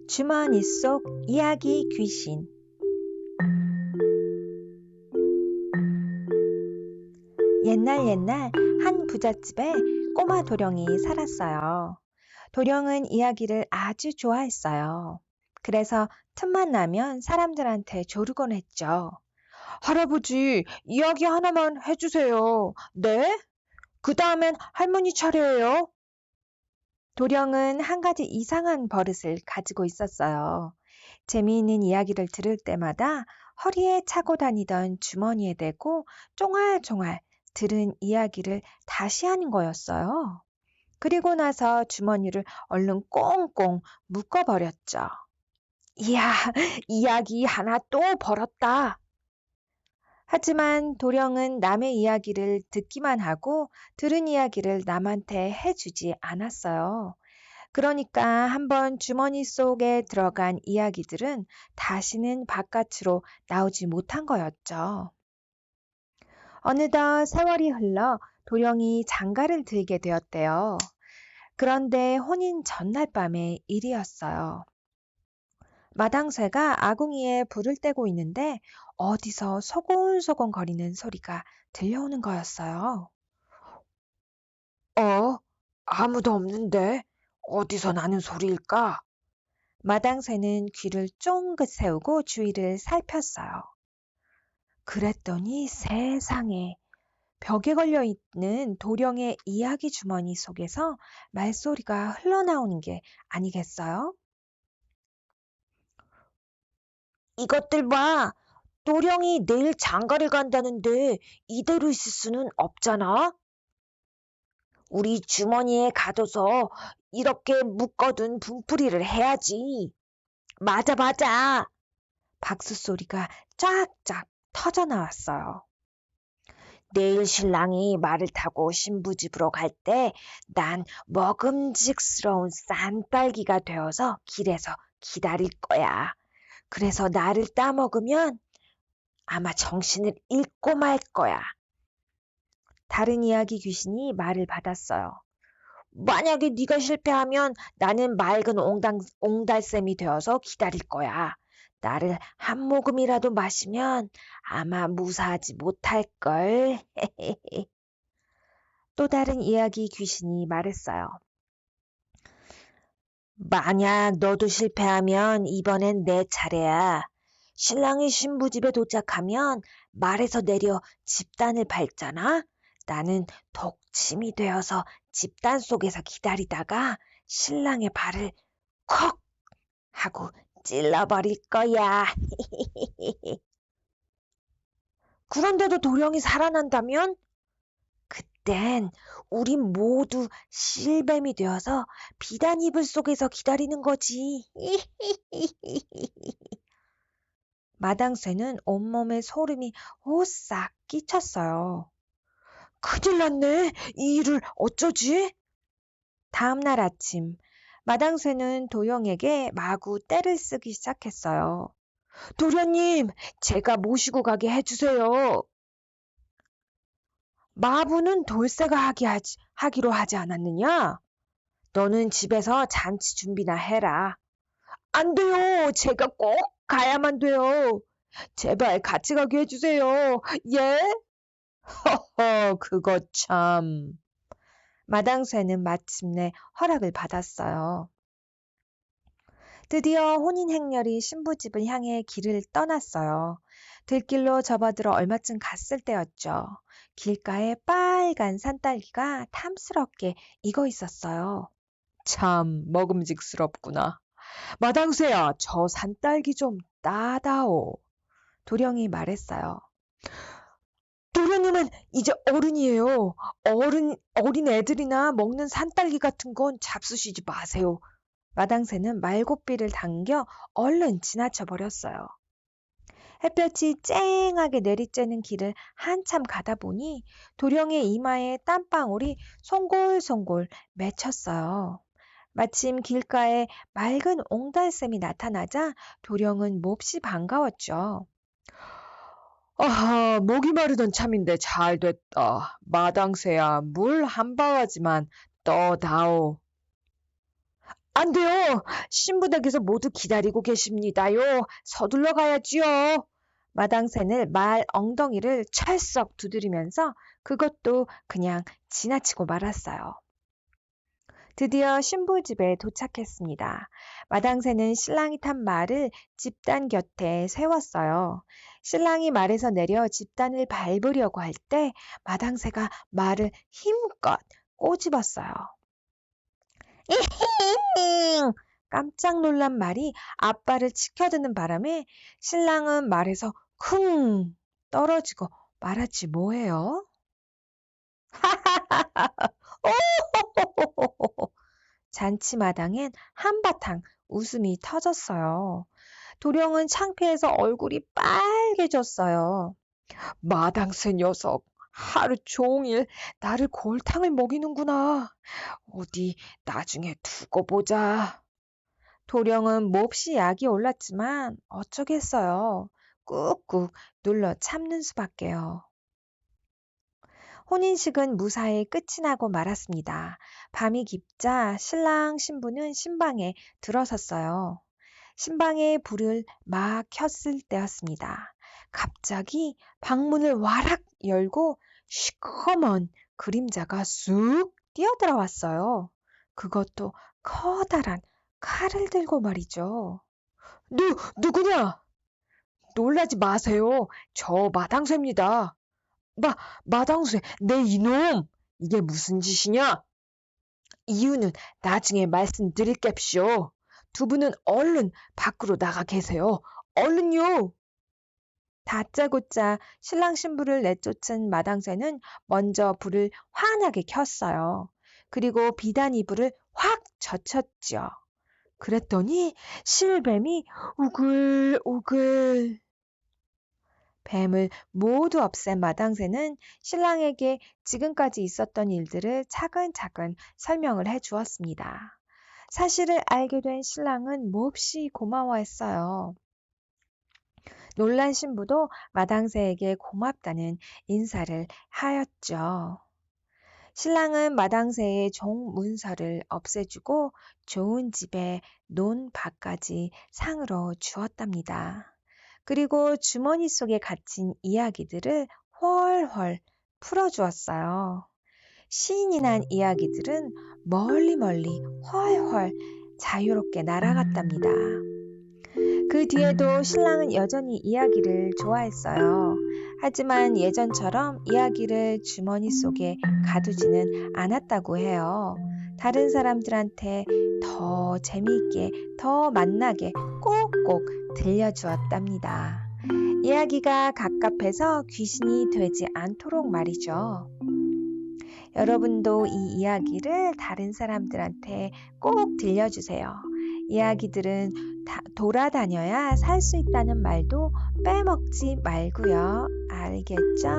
주머니 속 이야기 귀신. 옛날 한 부잣집에 꼬마 도령이 살았어요. 도령은 이야기를 아주 좋아했어요. 그래서 틈만 나면 사람들한테 조르곤 했죠. 할아버지, 이야기 하나만 해주세요. 네? 그 다음엔 할머니 차례예요. 도령은 한 가지 이상한 버릇을 가지고 있었어요. 재미있는 이야기를 들을 때마다 허리에 차고 다니던 주머니에 대고 쫑알쫑알 들은 이야기를 다시 하는 거였어요. 그리고 나서 주머니를 얼른 꽁꽁 묶어버렸죠. 이야, 이야기 하나 또 벌었다. 하지만 도령은 남의 이야기를 듣기만 하고 들은 이야기를 남한테 해주지 않았어요. 그러니까 한번 주머니 속에 들어간 이야기들은 다시는 바깥으로 나오지 못한 거였죠. 어느덧 세월이 흘러 도령이 장가를 들게 되었대요. 그런데 혼인 전날 밤의 일이었어요. 마당쇠가 아궁이에 불을 떼고 있는데 어디서 소곤소곤 거리는 소리가 들려오는 거였어요. 아무도 없는데 어디서 나는 소리일까? 마당쇠는 귀를 쫑긋 세우고 주위를 살폈어요. 그랬더니 세상에 벽에 걸려있는 도령의 이야기 주머니 속에서 말소리가 흘러나오는 게 아니겠어요? 이것들 봐! 도령이 내일 장가를 간다는데 이대로 있을 수는 없잖아? 우리 주머니에 가둬서 이렇게 묶어둔 분풀이를 해야지. 맞아. 박수 소리가 쫙쫙 터져 나왔어요. 내일 신랑이 말을 타고 신부집으로 갈 때 난 먹음직스러운 싼딸기가 되어서 길에서 기다릴 거야. 그래서 나를 따먹으면 아마 정신을 잃고 말 거야. 다른 이야기 귀신이 말을 받았어요. 만약에 네가 실패하면 나는 맑은 옹달샘이 되어서 기다릴 거야. 나를 한 모금이라도 마시면 아마 무사하지 못할걸. 또 다른 이야기 귀신이 말했어요. 만약 너도 실패하면 이번엔 내 차례야. 신랑이 신부집에 도착하면 말에서 내려 집단을 밟잖아. 나는 독침이 되어서 집단 속에서 기다리다가 신랑의 발을 콕 하고 찔러버릴 거야. 그런데도 도령이 살아난다면? 그땐 우리 모두 실뱀이 되어서 비단 이불 속에서 기다리는 거지. 마당쇠는 온몸에 소름이 오싹 끼쳤어요. 큰일 났네. 이 일을 어쩌지? 다음 날 아침, 마당쇠는 도령에게 마구 떼를 쓰기 시작했어요. 도련님, 제가 모시고 가게 해주세요. 마부는 돌쇠가 하기로 하지 않았느냐? 너는 집에서 잔치 준비나 해라. 안 돼요. 제가 꼭 가야만 돼요. 제발 같이 가게 해주세요. 예? 허허, 그거 참. 마당쇠는 마침내 허락을 받았어요. 드디어 혼인 행렬이 신부집을 향해 길을 떠났어요. 들길로 접어들어 얼마쯤 갔을 때였죠. 길가에 빨간 산딸기가 탐스럽게 익어 있었어요. 참 먹음직스럽구나. 마당새야, 저 산딸기 좀 따다오. 도령이 말했어요. 도련님은 이제 어른이에요. 어린 애들이나 먹는 산딸기 같은 건 잡수시지 마세요. 마당새는 말고삐를 당겨 얼른 지나쳐 버렸어요. 햇볕이 쨍하게 내리쬐는 길을 한참 가다 보니 도령의 이마에 땀방울이 송골송골 맺혔어요. 마침 길가에 맑은 옹달샘이 나타나자 도령은 몹시 반가웠죠. 아하, 목이 마르던 참인데 잘 됐다. 마당새야, 물 한 바가지만 떠다오. 안 돼요. 신부댁에서 모두 기다리고 계십니다요. 서둘러 가야지요. 마당새는 말 엉덩이를 찰썩 두드리면서 그것도 그냥 지나치고 말았어요. 드디어 신부 집에 도착했습니다. 마당새는 신랑이 탄 말을 집단 곁에 세웠어요. 신랑이 말에서 내려 집단을 밟으려고 할 때 마당새가 말을 힘껏 꼬집었어요. 깜짝 놀란 말이 앞발을 치켜드는 바람에 신랑은 말에서 쿵 떨어지고 말았지 뭐예요? 잔치마당엔 한바탕 웃음이 터졌어요. 도령은 창피해서 얼굴이 빨개졌어요. 마당새 녀석, 하루 종일 나를 골탕을 먹이는구나. 어디 나중에 두고 보자. 도령은 몹시 약이 올랐지만 어쩌겠어요. 꾹꾹 눌러 참는 수밖에요. 혼인식은 무사히 끝이 나고 말았습니다. 밤이 깊자 신랑 신부는 신방에 들어섰어요. 신방에 불을 막 켰을 때였습니다. 갑자기 방문을 와락 열고 시커먼 그림자가 쑥 뛰어들어왔어요. 그것도 커다란 칼을 들고 말이죠. 누구냐? 놀라지 마세요. 저 마당새입니다. 마당새, 내 이놈! 이게 무슨 짓이냐? 이유는 나중에 말씀드릴겝시오. 두 분은 얼른 밖으로 나가 계세요. 얼른요! 다짜고짜 신랑 신부를 내쫓은 마당새는 먼저 불을 환하게 켰어요. 그리고 비단 이불을 확 젖혔죠. 그랬더니 실뱀이 우글우글 뱀을 모두 없앤 마당새는 신랑에게 지금까지 있었던 일들을 차근차근 설명을 해 주었습니다. 사실을 알게 된 신랑은 몹시 고마워했어요. 놀란 신부도 마당새에게 고맙다는 인사를 하였죠. 신랑은 마당새의 종 문서를 없애주고 좋은 집에 논 밭까지 상으로 주었답니다. 그리고 주머니 속에 갇힌 이야기들을 훨훨 풀어주었어요. 시인이 난 이야기들은 멀리 훨훨 자유롭게 날아갔답니다. 그 뒤에도 신랑은 여전히 이야기를 좋아했어요. 하지만 예전처럼 이야기를 주머니 속에 가두지는 않았다고 해요. 다른 사람들한테 더 재미있게, 더 만나게 꼭꼭 들려주었답니다. 이야기가 갑갑해서 귀신이 되지 않도록 말이죠. 여러분도 이 이야기를 다른 사람들한테 꼭 들려주세요. 이야기들은 돌아다녀야 살 수 있다는 말도 빼먹지 말고요. 알겠죠?